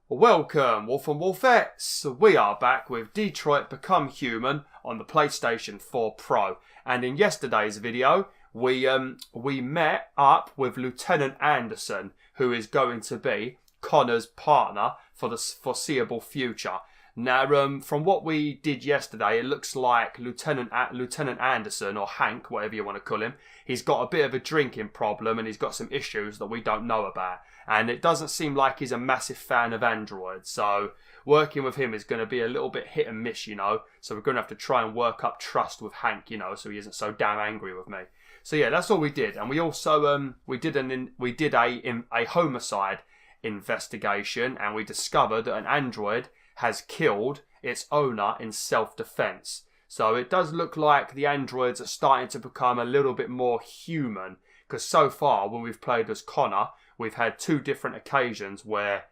Welcome, Wolf and Wolfettes. We are back with Detroit Become Human on the PlayStation 4 Pro. And in yesterday's video, we met up with Lieutenant Anderson, who is going to be Connor's partner for the foreseeable future. Now, from what we did yesterday, it looks like Lieutenant Anderson, or Hank, whatever you want to call him, he's got a bit of a drinking problem and he's got some issues that we don't know about. And it doesn't seem like he's a massive fan of androids, so working with him is going to be a little bit hit and miss, you know. So we're going to have to try and work up trust with Hank, you know, so he isn't so damn angry with me. So yeah, that's all we did. And we also we did a homicide investigation, and we discovered that an android has killed its owner in self-defense. So it does look like the androids are starting to become a little bit more human, because so far when we've played as Connor, we've had two different occasions where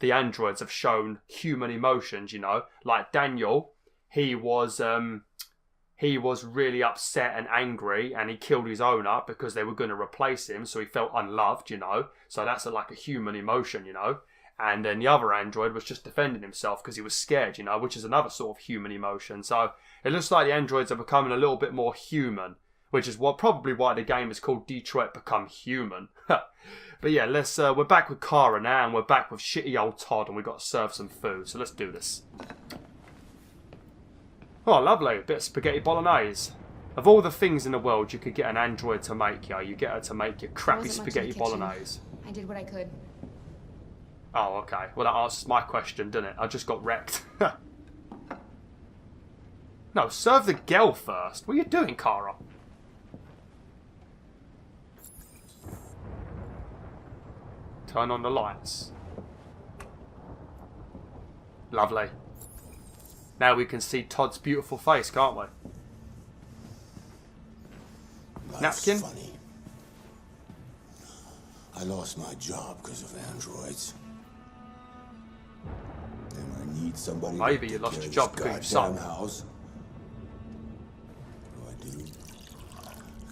the androids have shown human emotions, you know. Like Daniel, he was really upset and angry, and he killed his owner because they were going to replace him, so he felt unloved, you know. So that's like a human emotion, you know. And then the other android was just defending himself because he was scared, you know, which is another sort of human emotion. So it looks like the androids are becoming a little bit more human, which is probably why the game is called Detroit Become Human. But yeah, we're back with Kara now, and we're back with shitty old Todd, and we've got to serve some food. So let's do this. Oh, lovely. A bit of spaghetti bolognese. Of all the things in the world you could get an android to make, you get her to make your crappy spaghetti bolognese. I did what I could. Oh, okay. Well, that answers my question, didn't it? I just got wrecked. No, serve the girl first. What are you doing, Kara? Turn on the lights. Lovely. Now we can see Todd's beautiful face, can't we? That's napkin? Funny. I lost my job because of androids. And I need somebody. Maybe you lost your job because of son. House. What do I do?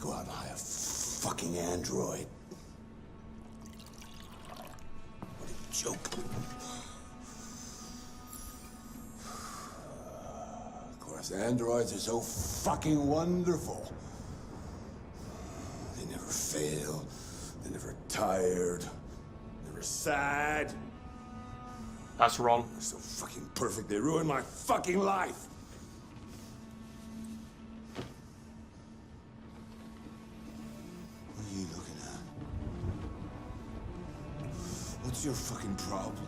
Go out and hire a fucking android. What a joke. Of course, androids are so fucking wonderful. They never fail. They're never tired. Never sad. That's wrong. They're so fucking perfect. They ruined my fucking life. What are you looking at? What's your fucking problem?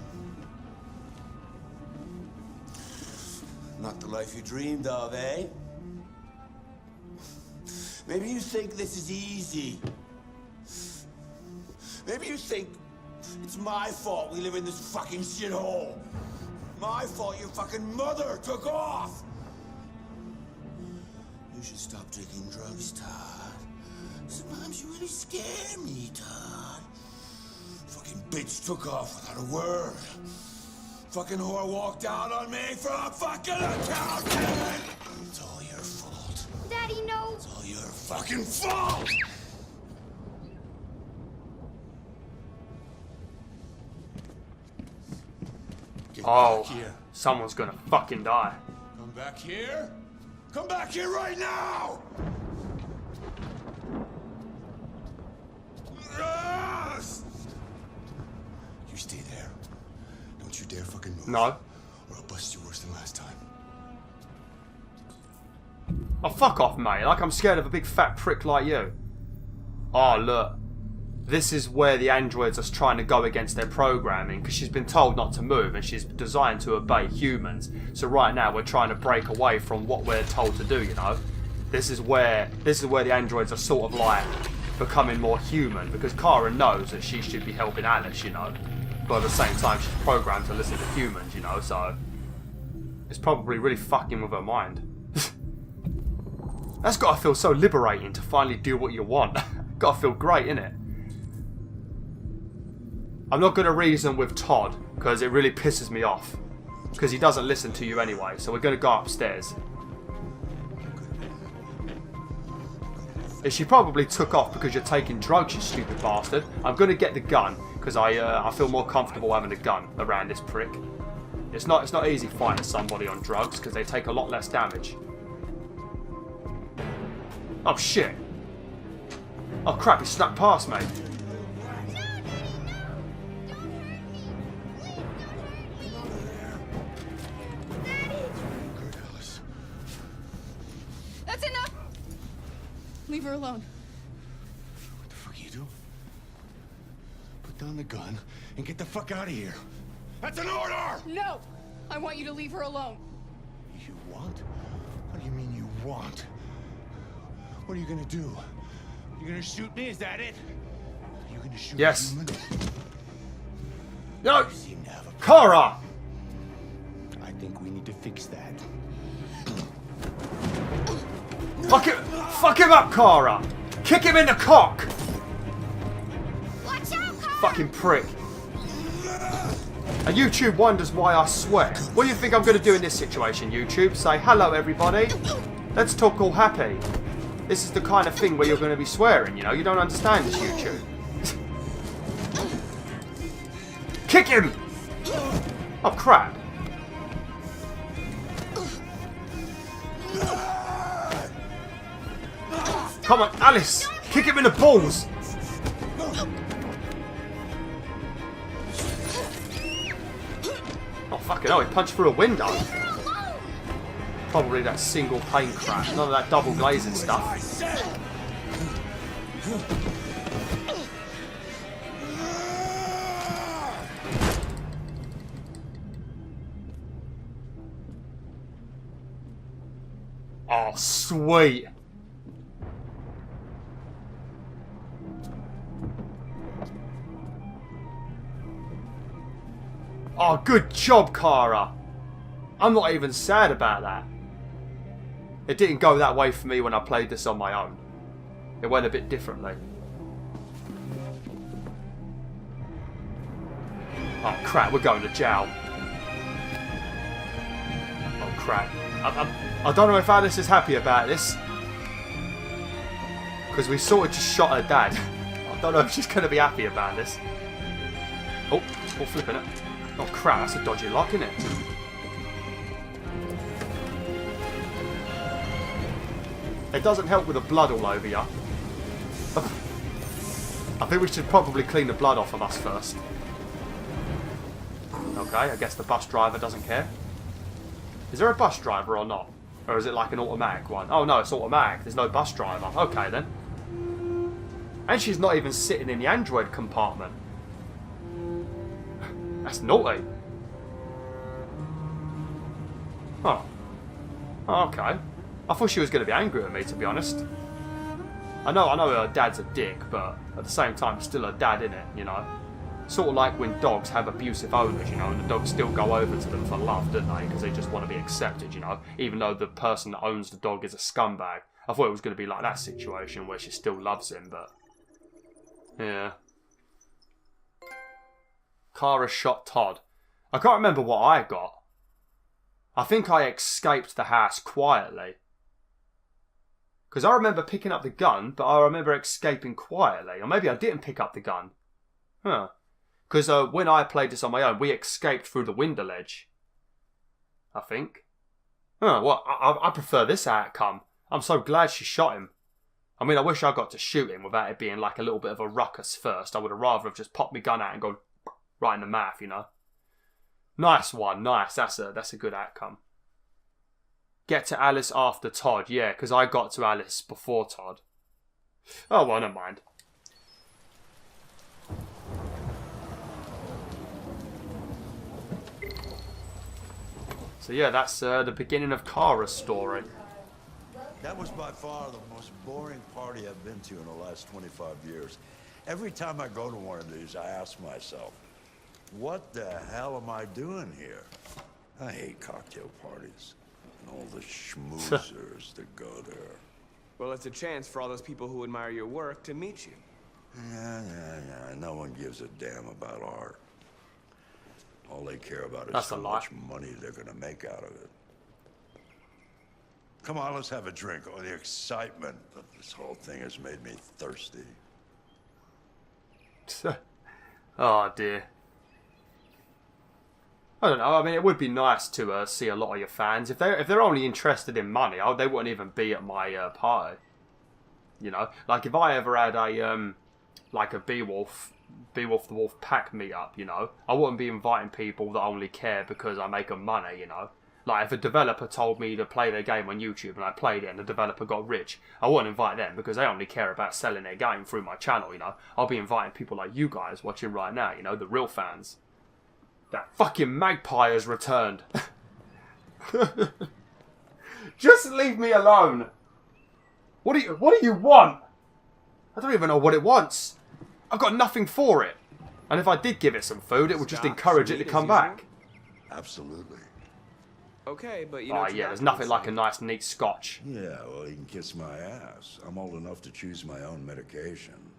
Not the life you dreamed of, eh? Maybe you think this is easy. Maybe you think it's my fault we live in this fucking shithole. My fault your fucking mother took off. You should stop taking drugs, Todd. Sometimes you really scare me, Todd. Fucking bitch took off without a word. Fucking whore walked out on me for a fucking accountant. It's all your fault. Daddy, no. It's all your fucking fault. Oh, someone's gonna fucking die. Come back here? Come back here right now! Yes! You stay there. Don't you dare fucking move. No. Or I'll bust you worse than last time. Oh, fuck off, mate. Like I'm scared of a big fat prick like you. Oh, look. This is where the androids are trying to go against their programming, because she's been told not to move and she's designed to obey humans. So right now we're trying to break away from what we're told to do, you know. This is where the androids are sort of like becoming more human, because Kara knows that she should be helping Alice, you know. But at the same time she's programmed to listen to humans, you know, so it's probably really fucking with her mind. That's gotta feel so liberating to finally do what you want. Gotta feel great, innit? I'm not going to reason with Todd, because it really pisses me off. Because he doesn't listen to you anyway, so we're going to go upstairs. She probably took off because you're taking drugs, you stupid bastard. I'm going to get the gun. because I feel more comfortable having a gun around this prick. It's not easy fighting somebody on drugs because they take a lot less damage. Oh shit! Oh crap! He snuck past me. That's enough. Leave her alone. What the fuck are you doing? Put down the gun and get the fuck out of here. That's an order! No! I want you to leave her alone. You want? What do you mean you want? What are you gonna do? You gonna shoot me? Is that it? Are you gonna shoot Yes. a human? No! You seem to have a Kara! I think we need to fix that. Fuck him up, Kara! Kick him in the cock! Watch out, Kara! Fucking prick. And YouTube wonders why I swear. What do you think I'm going to do in this situation, YouTube? Say, hello everybody. Let's talk all happy. This is the kind of thing where you're going to be swearing, you know? You don't understand this, YouTube. Kick him! Oh, crap. Come on, Alice! Kick him in the balls! Oh, fucking hell, he punched through a window. Probably that single pane crash, none of that double glazing stuff. Oh, sweet. Oh, good job, Kara. I'm not even sad about that. It didn't go that way for me when I played this on my own. It went a bit differently. Oh crap, we're going to jail. Oh crap. I don't know if Alice is happy about this. Because we sort of just shot her dad. I don't know if she's going to be happy about this. Oh, flipping it. Oh crap, that's a dodgy lock, isn't it? It doesn't help with the blood all over you. I think we should probably clean the blood off of us first. Okay, I guess the bus driver doesn't care. Is there a bus driver or not? Or is it like an automatic one? Oh no, it's automatic. There's no bus driver. Okay then. And she's not even sitting in the Android compartment. That's naughty. Oh. Oh, okay. I thought she was going to be angry at me, to be honest. I know her dad's a dick, but at the same time, still her dad, innit, you know? Sort of like when dogs have abusive owners, you know, and the dogs still go over to them for love, don't they? Because they just want to be accepted, you know? Even though the person that owns the dog is a scumbag. I thought it was going to be like that situation where she still loves him, but... yeah. Kara shot Todd. I can't remember what I got. I think I escaped the house quietly. Because I remember picking up the gun, but I remember escaping quietly. Or maybe I didn't pick up the gun. Huh. Because when I played this on my own, we escaped through the window ledge. I think. Huh, well, I prefer this outcome. I'm so glad she shot him. I mean, I wish I got to shoot him without it being like a little bit of a ruckus first. I would have rather have just popped my gun out and gone right in the mouth, you know. Nice one, nice. That's a good outcome. Get to Alice after Todd. Yeah, because I got to Alice before Todd. Oh, well, never mind. So yeah, that's the beginning of Kara's story. That was by far the most boring party I've been to in the last 25 years. Every time I go to one of these, I ask myself, what the hell am I doing here? I hate cocktail parties and all the schmoozers that go there. Well, it's a chance for all those people who admire your work to meet you. Yeah. No one gives a damn about art. All they care about is That's how a lot. much money they're gonna make out of it. Come on, let's have a drink. Oh, the excitement of this whole thing has made me thirsty. Oh dear. I don't know. I mean, it would be nice to see a lot of your fans. If they're only interested in money, they wouldn't even be at my party. You know, like if I ever had a like a BwolfTheWolf pack meetup, you know, I wouldn't be inviting people that only care because I make them money. You know, like if a developer told me to play their game on YouTube and I played it and the developer got rich, I wouldn't invite them because they only care about selling their game through my channel. You know, I'll be inviting people like you guys watching right now. You know, the real fans. That fucking magpie has returned. Just leave me alone. What do you want? I don't even know what it wants. I've got nothing for it. And if I did give it some food, it would just encourage it to come back. Absolutely. Okay, but you know. Oh yeah, there's nothing like a nice neat scotch. Yeah, well, you can kiss my ass. I'm old enough to choose my own medication.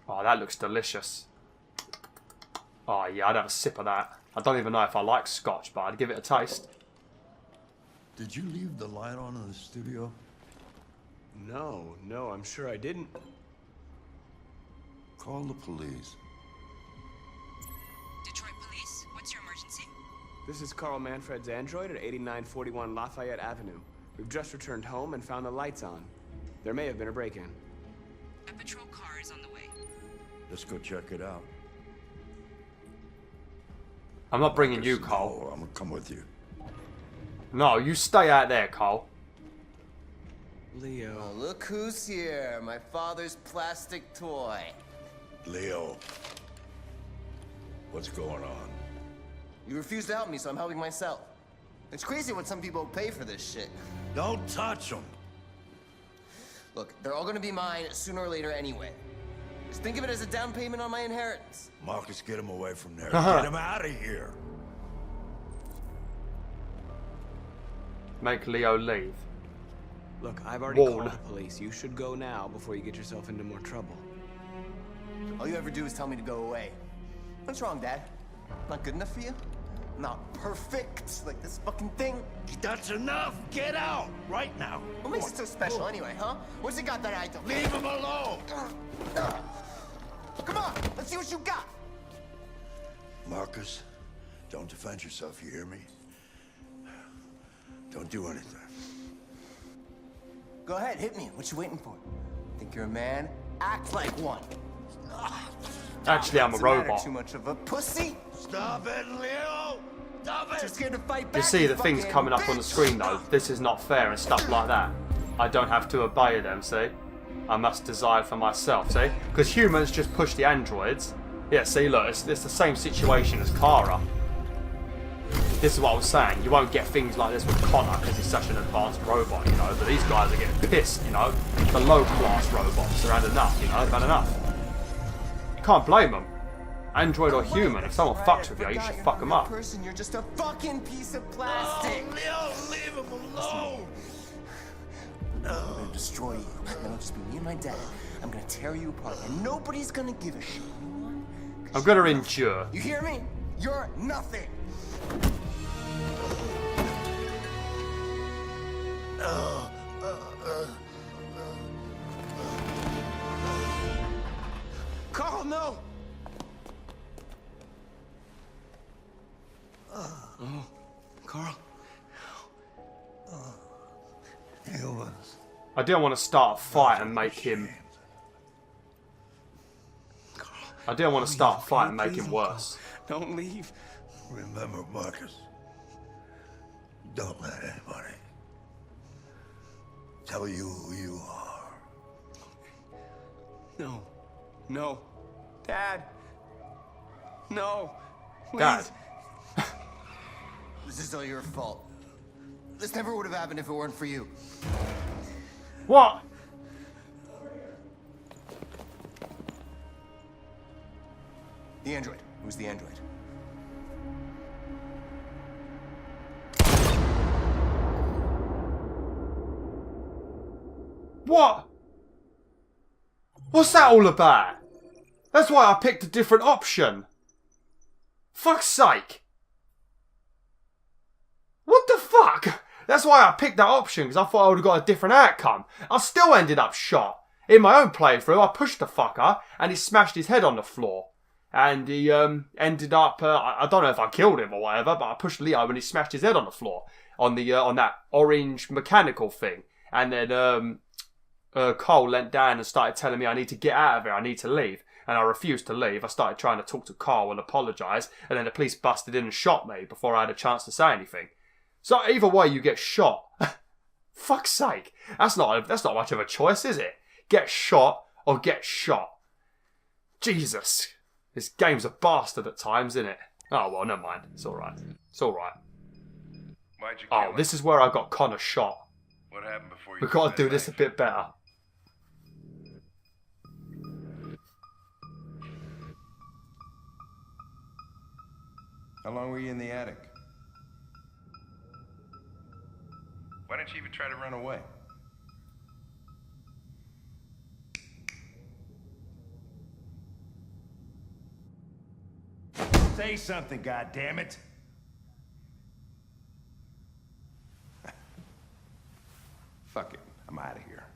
Oh, that looks delicious. Oh yeah, I'd have a sip of that. I don't even know if I like scotch, but I'd give it a taste. Did you leave the light on in the studio? No, I'm sure I didn't. Call the police. Detroit Police, what's your emergency? This is Carl Manfred's android at 8941 Lafayette Avenue. We've just returned home and found the lights on. There may have been a break-in. A patrol car is on the way. Let's go check it out. I'm not bringing you, Cole. No, I'm gonna come with you. No, you stay out there, Cole. Leo. Oh, look who's here. My father's plastic toy. Leo. What's going on? You refuse to help me, so I'm helping myself. It's crazy what some people pay for this shit. Don't touch him. Look, they're all gonna be mine sooner or later anyway. Just think of it as a down payment on my inheritance. Marcus, get him away from there. Get him out of here. Make Leo leave. Look, I've already called the police. You should go now before you get yourself into more trouble. All you ever do is tell me to go away. What's wrong, Dad? Not good enough for you? Not perfect, like this fucking thing? That's enough. Get out right now. What makes it so special anyway, huh? What's it got that I don't? Leave him alone. Come on, let's see what you got. Marcus, don't defend yourself, you hear me? Don't do anything. Go ahead, hit me. What you waiting for? Think you're a man? Act like one. Actually, I'm a robot. Too much of a pussy. Stop it, Leo! Stop it! You're scared to fight back. You see the things coming up on the screen though. This is not fair and stuff like that. I don't have to obey them, see? I must decide for myself, see? Because humans just push the androids. Yeah, see, look, it's the same situation as Kara. This is what I was saying. You won't get things like this with Connor because he's such an advanced robot, you know. But these guys are getting pissed, you know. The low-class robots, they've had enough, you know. They've had enough. You can't blame them. Android or human, if someone fucks with you, you should fuck them up. You're just a fucking piece of plastic. Oh, Leo, leave him alone! I'm gonna destroy you. And it'll just be me and my dad. I'm gonna tear you apart, and nobody's gonna give a shit. I'm gonna endure. You hear me? You're nothing. Carl, no! Oh, Carl. Humans. I didn't want to start a fight and make him... I didn't want to start a fight and make him worse. Don't leave. Remember, Marcus. Don't let anybody tell you who you are. No. No. Dad. No. Please. Dad. This is all your fault. This never would have happened if it weren't for you. What? The android. Who's the android? What? What's that all about? That's why I picked a different option. Fuck's sake. What the fuck? That's why I picked that option, because I thought I would have got a different outcome. I still ended up shot. In my own playthrough, I pushed the fucker and he smashed his head on the floor. And he ended up, I don't know if I killed him or whatever, but I pushed Leo and he smashed his head on the floor on that orange mechanical thing. And then Cole leant down and started telling me I need to get out of here, I need to leave. And I refused to leave. I started trying to talk to Carl and apologise, and then the police busted in and shot me before I had a chance to say anything. So either way, you get shot. Fuck's sake, that's not much of a choice, is it? Get shot or get shot. Jesus, this game's a bastard at times, isn't it? Oh well, never mind. It's all right. It's all right. Why'd you kill him? This is where I got Connor shot. What happened before you? We've got to do this a bit better. How long were you in the attic? Why didn't you even try to run away? Say something, goddammit! Fuck it, I'm out of here.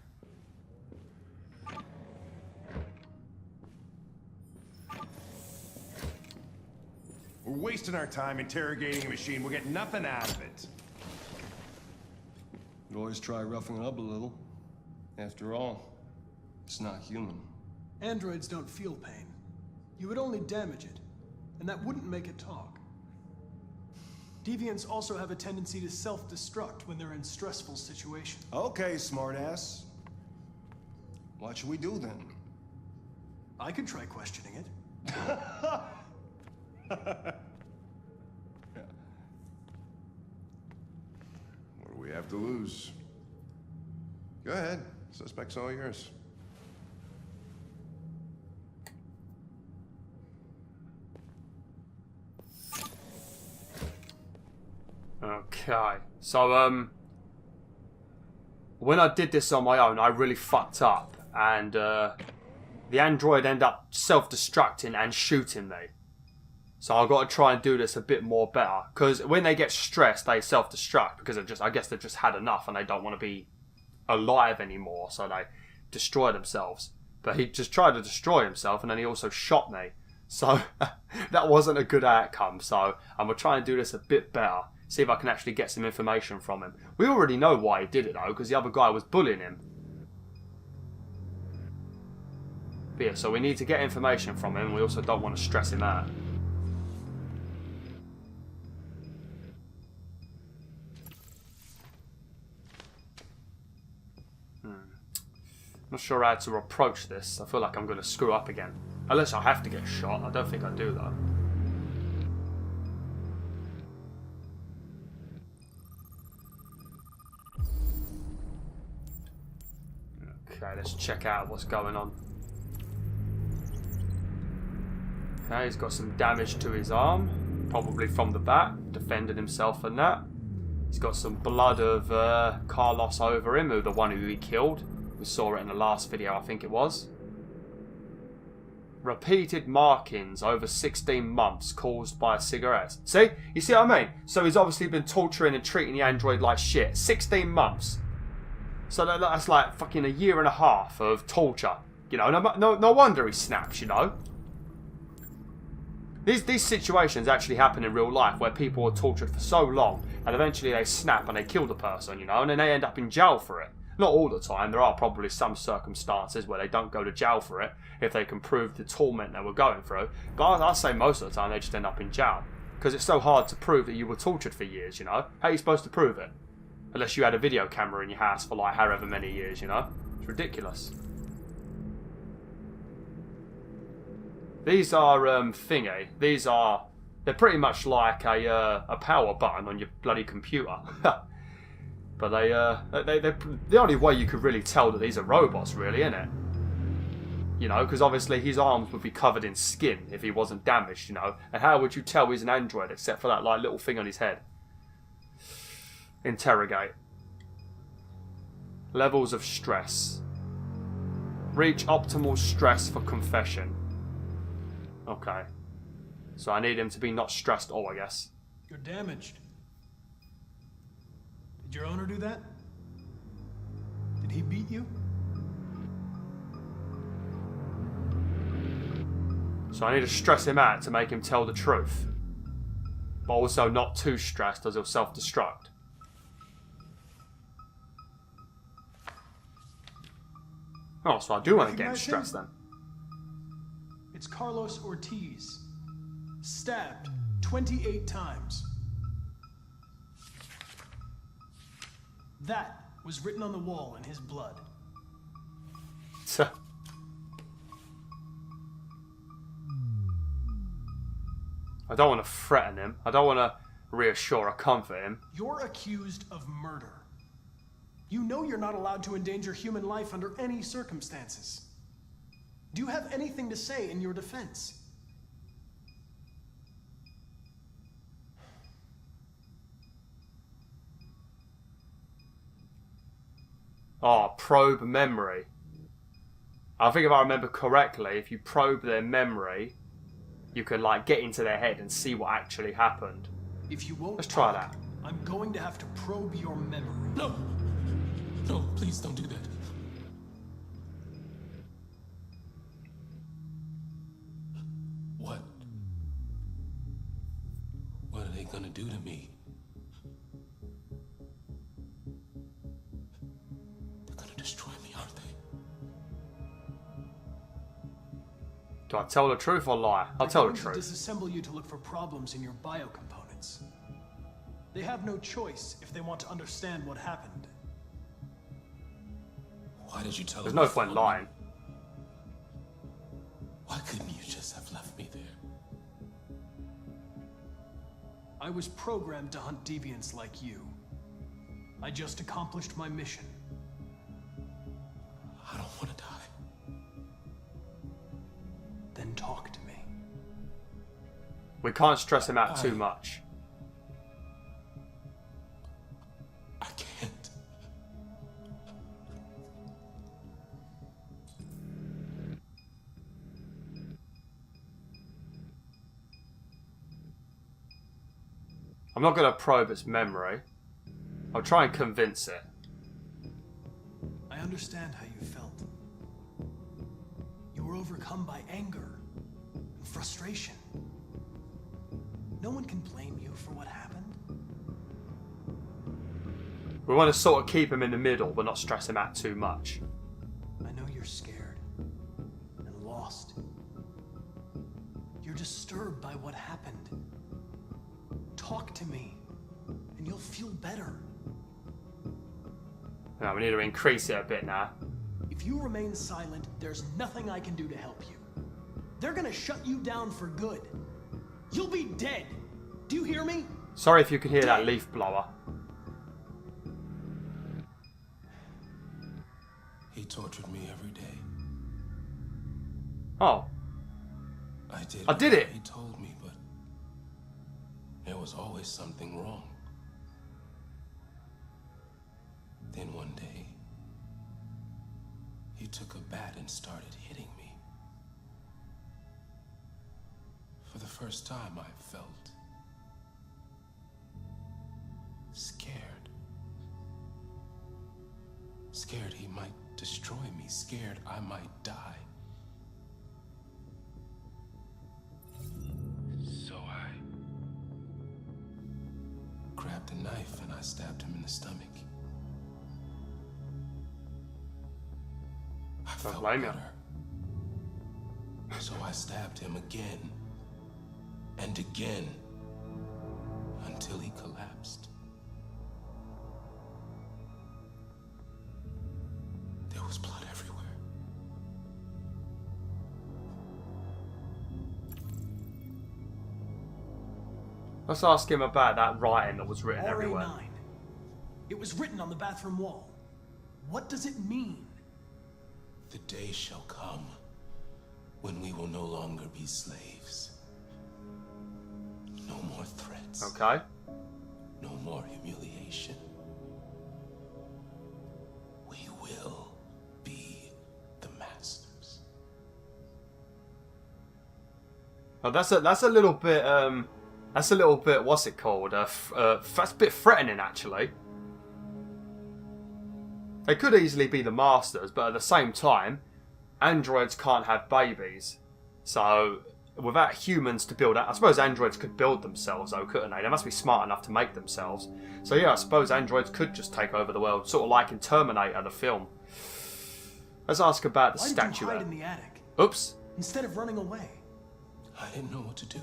We're wasting our time interrogating a machine. We'll get nothing out of it. You always try roughing it up a little. After all, it's not human. Androids don't feel pain. You would only damage it, and that wouldn't make it talk. Deviants also have a tendency to self-destruct when they're in stressful situations. Okay, smartass. What should we do then? I could try questioning it. What do we have to lose? Go ahead. Suspect's all yours. Okay, so when I did this on my own, I really fucked up, and the android ended up self-destructing and shooting me. So I've got to try and do this a bit more better, because when they get stressed, they self-destruct because I guess they've just had enough and they don't want to be alive anymore, so they destroy themselves. But he just tried to destroy himself, and then he also shot me. So that wasn't a good outcome. So I'm gonna try and do this a bit better. See if I can actually get some information from him. We already know why he did it though, because the other guy was bullying him. But yeah, so we need to get information from him. We also don't want to stress him out. Not sure how to approach this. I feel like I'm going to screw up again. Unless I have to get shot. I don't think I do though. Okay, let's check out what's going on. Okay, he's got some damage to his arm. Probably from the bat. Defended himself and that. He's got some blood of Carlos over him, the one who he killed. We saw it in the last video, I think it was. Repeated markings over 16 months caused by cigarettes. See? You see what I mean? So he's obviously been torturing and treating the android like shit. 16 months. So that's like fucking a year and a half of torture. You know, no wonder he snaps, you know. These situations actually happen in real life where people are tortured for so long and eventually they snap and they kill the person, you know, and then they end up in jail for it. Not all the time. There are probably some circumstances where they don't go to jail for it if they can prove the torment they were going through. But I'll say most of the time they just end up in jail. Because it's so hard to prove that you were tortured for years, you know? How are you supposed to prove it? Unless you had a video camera in your house for like however many years, you know? It's ridiculous. These are, thingy. These are... They're pretty much like a power button on your bloody computer. But they're the only way you could really tell that these are robots, really, isn't it? You know, because obviously his arms would be covered in skin if he wasn't damaged, you know. And how would you tell he's an android except for that like little thing on his head? Interrogate. Levels of stress. Reach optimal stress for confession. Okay. So I need him to be not stressed at all, I guess. You're damaged. Did your owner do that? Did he beat you? So I need to stress him out to make him tell the truth. But also not too stressed as he'll self-destruct. Oh, so I do want to get him stressed then. It's Carlos Ortiz. Stabbed 28 times. That was written on the wall in his blood. I don't want to threaten him. I don't want to reassure or comfort him. You're accused of murder. You know you're not allowed to endanger human life under any circumstances. Do you have anything to say in your defense? Oh, probe memory. I think if I remember correctly, if you probe their memory, you can like get into their head and see what actually happened. If you won't Let's try talk, that. I'm going to have to probe your memory. No! No, please don't do that. What? What are they gonna do to me? They're gonna destroy me, aren't they? Do I tell the truth or lie? I'll tell the They're going to truth. disassemble you to look for problems in your biocomponents. They have no choice if they want to understand what happened. Why did you tell There's them no before point me? lying. Why couldn't you just have left me there? I was programmed to hunt deviants like you. I just accomplished my mission. I don't want to die. Then talk to me. We can't stress him out too much. I can't. I'm not going to probe its memory. I'll try and convince it. I understand how you felt. You were overcome by anger and frustration. No one can blame you for what happened. We want to sort of keep him in the middle, but not stress him out too much. I know you're scared and lost. You're disturbed by what happened. Talk to me, and you'll feel better. Now, we need to increase it a bit now. If you remain silent, there's nothing I can do to help you. They're gonna shut you down for good. You'll be dead. Do you hear me? Sorry if you could hear that leaf blower. He tortured me every day. Oh. I did it. He told me, but there was always something wrong. Then one day, he took a bat and started hitting me. For the first time, I felt scared. Scared he might destroy me. Scared I might die. So I grabbed a knife and I stabbed him in the stomach. I felt better. So I stabbed him again and again until he collapsed. There was blood everywhere. Let's ask him about that writing that was written everywhere. RA9. It was written on the bathroom wall. What does it mean? The day shall come when we will no longer be slaves. No more threats. Okay. No more humiliation. We will be the masters. Oh, that's a little bit what's it called? That's a bit threatening actually. They could easily be the masters, but at the same time, androids can't have babies. So without humans to build. I suppose androids could build themselves, though, couldn't they? They must be smart enough to make themselves. So yeah, I suppose androids could just take over the world, sort of like in Terminator, the film. Let's ask about the statue. Why did you hide in the attic? Oops. Instead of running away. I didn't know what to do.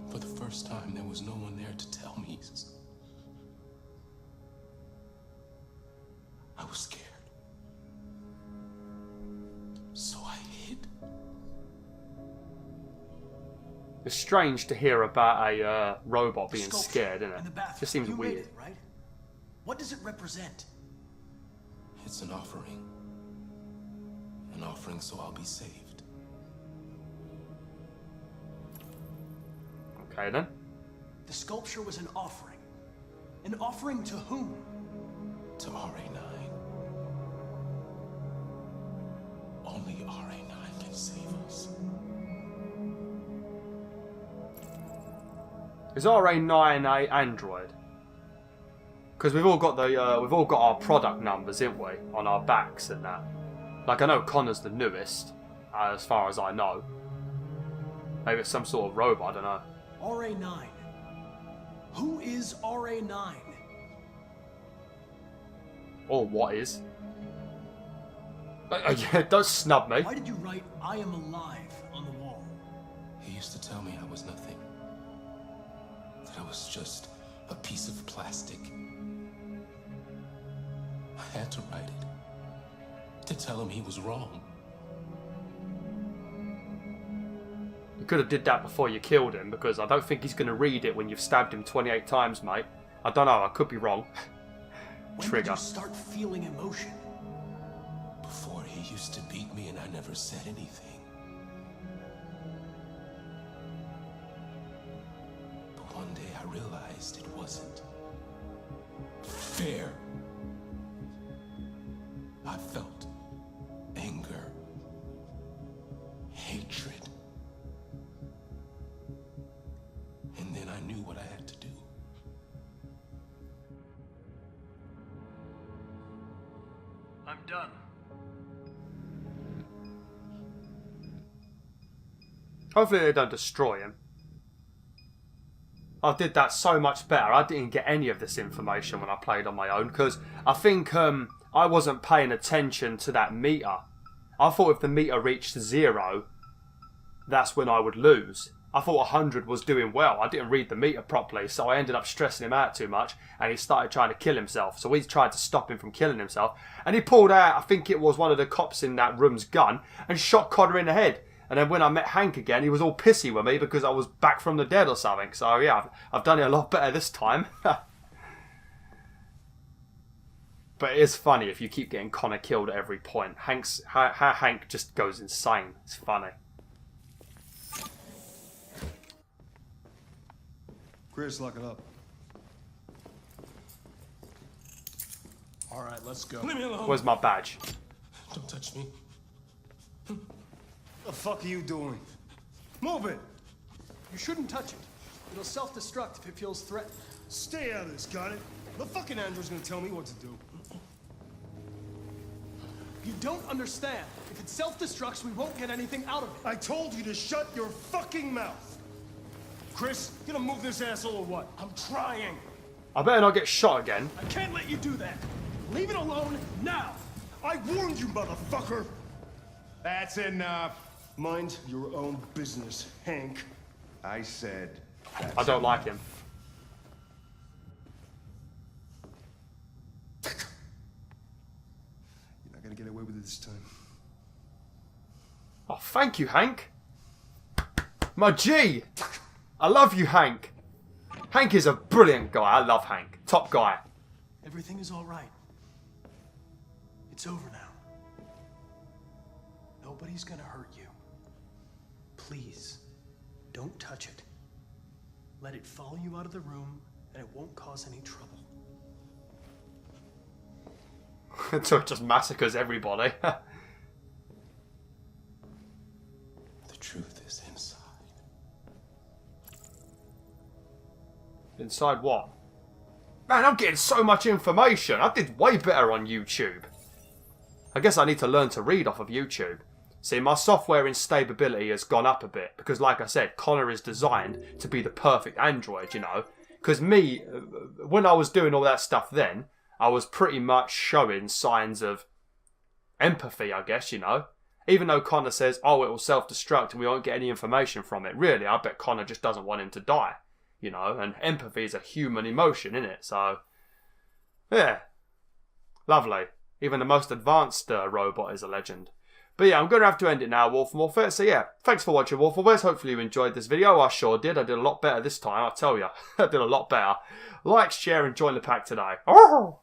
For the first time, there was no one there to tell me. I was scared. So I hid. It's strange to hear about a robot being scared, isn't it? Just seems you weird. Made it, right? What does it represent? It's an offering. An offering so I'll be saved. Okay then. The sculpture was an offering. An offering to whom? To RA9. Only RA9 can save us. Is RA9 a android? Because we've all got our product numbers, haven't we, on our backs and that. Like I know Connor's the newest, as far as I know. Maybe it's some sort of robot, I don't know. RA9. Who is RA9? Or what is? Yeah, don't snub me. Why did you write "I am alive" on the wall? He used to tell me I was nothing. That I was just a piece of plastic. I had to write it. To tell him he was wrong. You could have did that before you killed him, because I don't think he's going to read it when you've stabbed him 28 times, mate. I don't know, I could be wrong. When Trigger. did you start feeling emotion? Before he used to beat me and I never said anything. But one day I realized it wasn't fair. I felt anger, hatred. And then I knew what I had to do. I'm done. Hopefully they don't destroy him. I did that so much better. I didn't get any of this information when I played on my own, because I think I wasn't paying attention to that meter. I thought if the meter reached 0, that's when I would lose. I thought 100 was doing well. I didn't read the meter properly, so I ended up stressing him out too much, and he started trying to kill himself. So we tried to stop him from killing himself, and he pulled out, I think it was one of the cops in that room's gun, and shot Connor in the head. And then when I met Hank again, he was all pissy with me because I was back from the dead or something. So yeah, I've done it a lot better this time. But it is funny if you keep getting Connor killed at every point. How Hank just goes insane. It's funny. Chris, lock it up. All right, let's go. Leave me alone. Where's my badge? Don't touch me. The fuck are you doing? Move it! You shouldn't touch it. It'll self-destruct if it feels threatened. Stay out of this, got it? The fucking android's gonna tell me what to do. You don't understand. If it self-destructs, we won't get anything out of it. I told you to shut your fucking mouth! Chris, gonna move this asshole or what? I'm trying! I better not get shot again. I can't let you do that. Leave it alone now. I warned you, motherfucker! That's enough. Mind your own business, Hank. I said I don't like him. You're not gonna get away with it this time. Oh, thank you, Hank. My G. I love you, Hank. Hank is a brilliant guy. I love Hank. Top guy. Everything is all right. It's over now. Nobody's gonna hurt you. Please, don't touch it. Let it follow you out of the room, and it won't cause any trouble. So it just massacres everybody. The truth is inside. Inside what? Man, I'm getting so much information. I did way better on YouTube. I guess I need to learn to read off of YouTube. See, my software instability has gone up a bit because, like I said, Connor is designed to be the perfect android, you know. Because me, when I was doing all that stuff then, I was pretty much showing signs of empathy, I guess, you know. Even though Connor says, oh, it will self-destruct and we won't get any information from it. Really, I bet Connor just doesn't want him to die, you know. And empathy is a human emotion, isn't it? So, yeah. Lovely. Even the most advanced robot is a legend. But yeah, I'm going to have to end it now, WolfTheWolf. So yeah, thanks for watching, WolfTheWolf. Hopefully you enjoyed this video. I sure did. I did a lot better this time, I tell you. I did a lot better. Like, share and join the pack today. Oh!